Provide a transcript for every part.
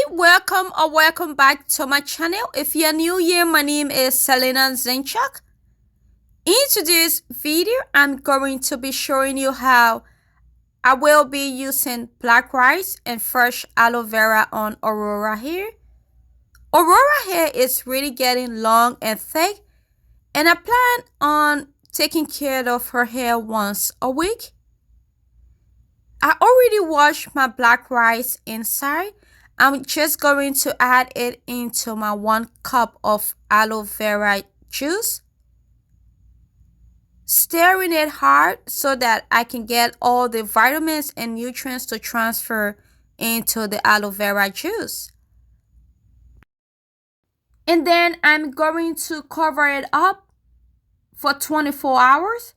Welcome or welcome back to my channel. If you're new here, my name is Selena Zenchak. In today's video, I'm going to be showing you how I will be using black rice and fresh aloe vera on Aurora hair. Aurora hair is really getting long and thick, and I plan on taking care of her hair once a week. I already washed my black rice inside. I'm just going to add it into my 1 cup of aloe vera juice, stirring it hard so that I can get all the vitamins and nutrients to transfer into the aloe vera juice. And then I'm going to cover it up for 24 hours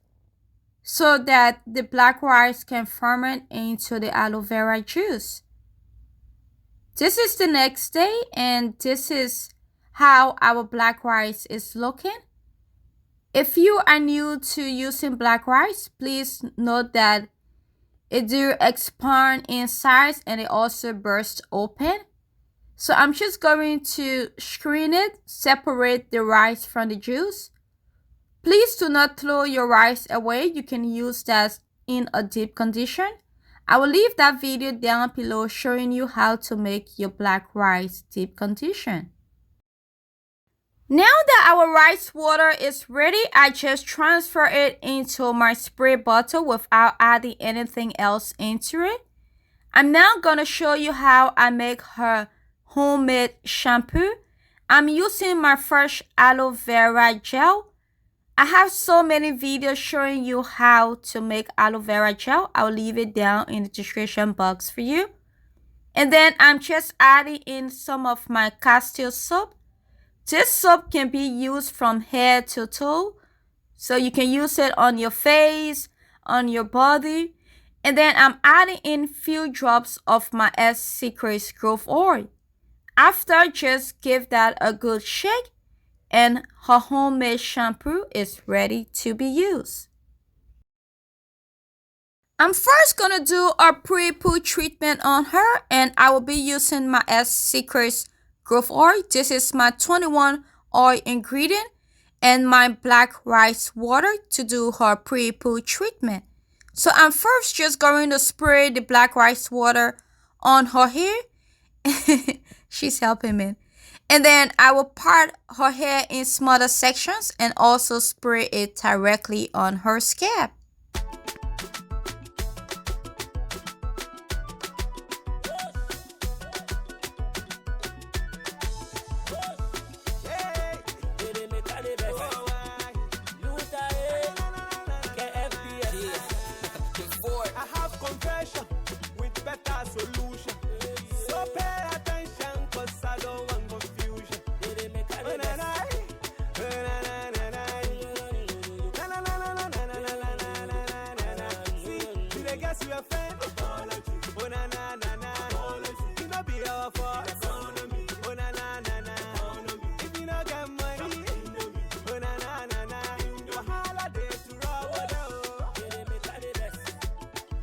so that the black rice can ferment into the aloe vera juice. This is the next day, and this is how our black rice is looking. If you are new to using black rice, please note that it do expand in size and it also bursts open. So I'm just going to screen it, separate the rice from the juice. Please do not throw your rice away. You can use that in a deep condition. I will leave that video down below showing you how to make your black rice deep condition. Now that our rice water is ready, I just transfer it into my spray bottle without adding anything else into it. I'm now going to show you how I make her homemade shampoo. I'm using my fresh aloe vera gel. I have so many videos showing you how to make aloe vera gel. I'll leave it down in the description box for you. And then I'm just adding in some of my castor soap. This soap can be used from head to toe. So you can use it on your face, on your body. And then I'm adding in few drops of my Secret growth oil. After, just give that a good shake, and her homemade shampoo is ready to be used. I'm first gonna do a Prepoo treatment on her, and I will be using my Secret growth oil. This is my 21 oil ingredient and my black rice water to do her Prepoo treatment. So I'm first just going to spray the black rice water on her hair. She's helping me. And then I will part her hair in smaller sections and also spray it directly on her scalp. I have confession with better solution. So pay attention, cause I don't want confusion. See, they guess you a friend. Oh na na na na. You know be your fault. Oh na na na na. If you don't get money, oh na na na na. Wahala dey to rob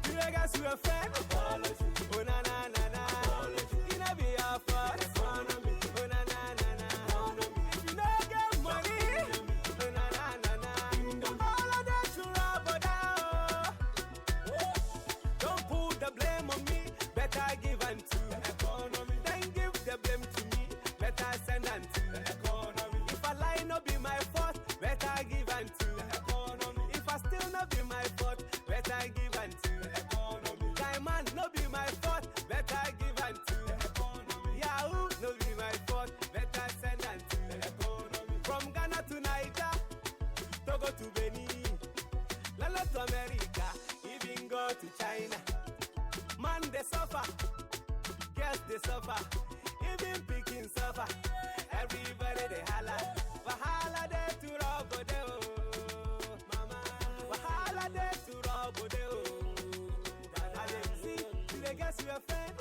you they guess you a friend. Oh na na na na. You know be your fault. Oh na na na na. If you don't get money, oh na na na na. Wahala dey to rob Don't put the blame on me, better give unto the economy. Then give the blame to me, better send unto the economy. If I lie, no be my fault, better give unto the economy. If I still no be my fault, better give unto the economy. Diamond no be my fault, better give unto the economy. Yahoo no be my fault, better send unto the economy. From Ghana to Niger, Togo to Benin, Lala to America, even go to China. Man they suffer, girls they suffer, even picking suffer. Everybody they holla, wahala they to rob mama, wahala they to rob see, they guess you a friend.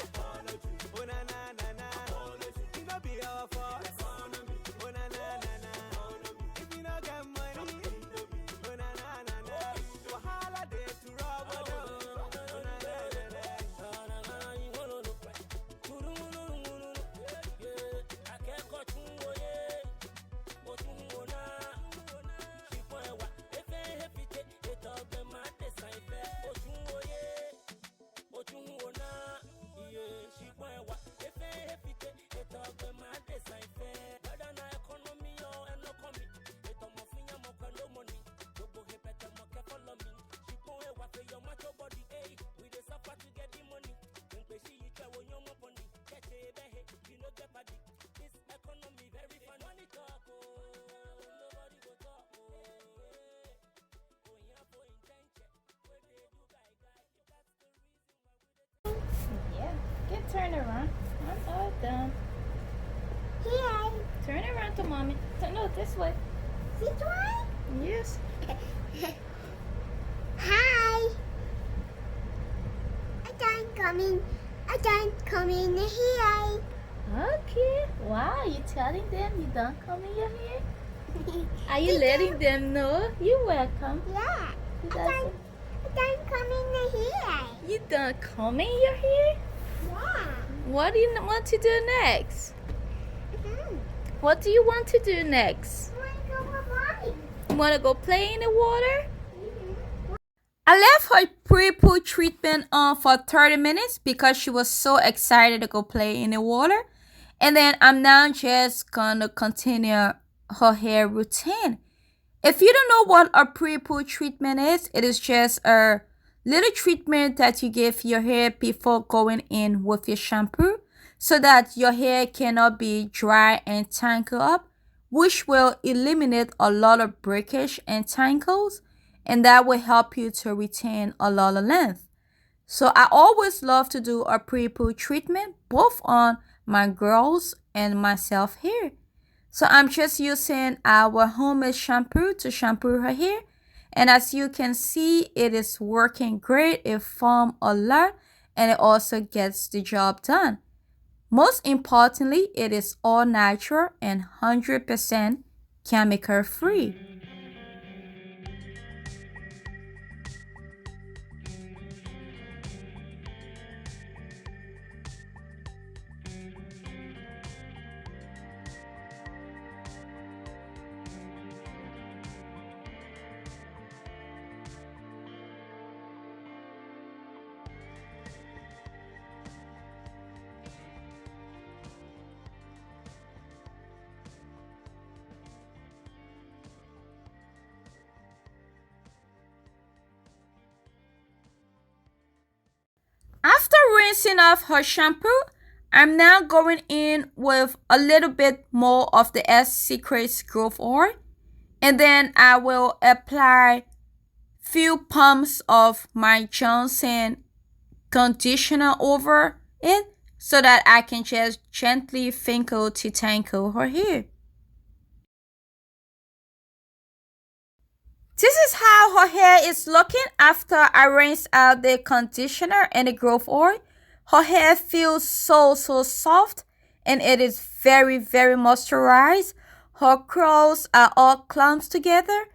Oh na na na na, it no be your fault. Oh na na na na, if you don't get money, oh na na na na, wahala they to rob oh na na na na. turn around. I'm all done. Here. Turn around to mommy. No, this way. This way? Yes. Hi. I don't come in here. Okay. Wow, you telling them you don't come in your hair? Are you letting them know? You're welcome. Yeah. You I don't come in here. You don't come in your hair? Yeah. What do you want to do next? Mm-hmm. What do you want to do next? I want to go for mommy. You want to go play in the water? Mm-hmm. I left her Prepoo treatment on for 30 minutes because she was so excited to go play in the water. And then I'm now just gonna continue her hair routine. If you don't know what a Prepoo treatment is, it is just a little treatment that you give your hair before going in with your shampoo so that your hair cannot be dry and tangled up, which will eliminate a lot of breakage and tangles, and that will help you to retain a lot of length. So I always love to do a Prepoo treatment both on my girls and myself hair. So I'm just using our homemade shampoo to shampoo her hair. And as you can see, it is working great. It foams a lot and it also gets the job done. Most importantly, it is all natural and 100% chemical free. After rinsing off her shampoo, I'm now going in with a little bit more of the S Secrets Growth Oil. And then I will apply few pumps of my Johnson conditioner over it so that I can just gently finger to tangle her hair. This is how her hair is looking after I rinse out the conditioner and the growth oil. Her hair feels so soft and it is very moisturized. Her curls are all clumped together.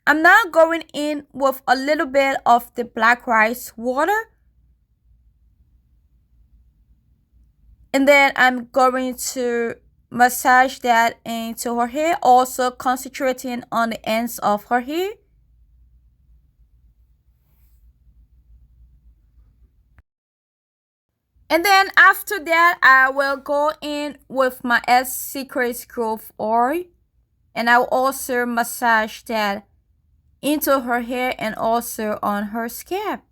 I'm now going in with a little bit of the black rice water. And then I'm going to massage that into her hair, also concentrating on the ends of her hair. And then after that, I will go in with my S Secrets Growth Oil. And I will also massage that into her hair and also on her scalp.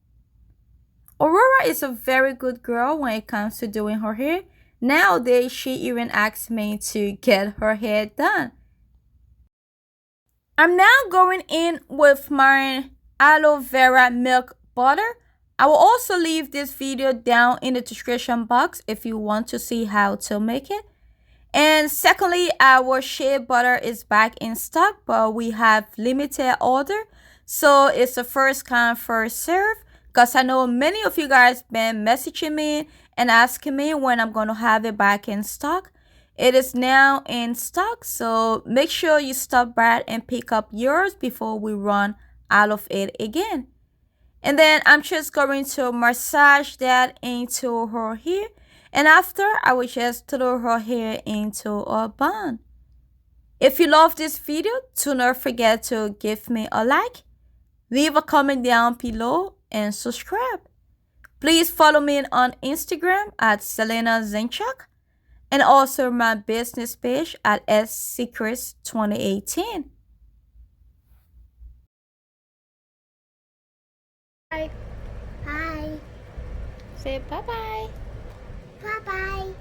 Aurora is a very good girl when it comes to doing her hair. Nowadays, she even asks me to get her hair done. I'm now going in with my aloe vera milk butter. I will also leave this video down in the description box if you want to see how to make it. And secondly, our shea butter is back in stock, but we have limited order. So it's a first come, first serve. Because I know many of you guys been messaging me and asking me when I'm going to have it back in stock. It is now in stock, so make sure you stop by and pick up yours before we run out of it again. And then I'm just going to massage that into her hair. And after, I will just throw her hair into a bun. If you love this video, do not forget to give me a like, leave a comment down below, and subscribe. Please follow me on Instagram at Selena Zinchuk and also my business page at S Secrets 2018. Hi. Say bye-bye. Bye-bye.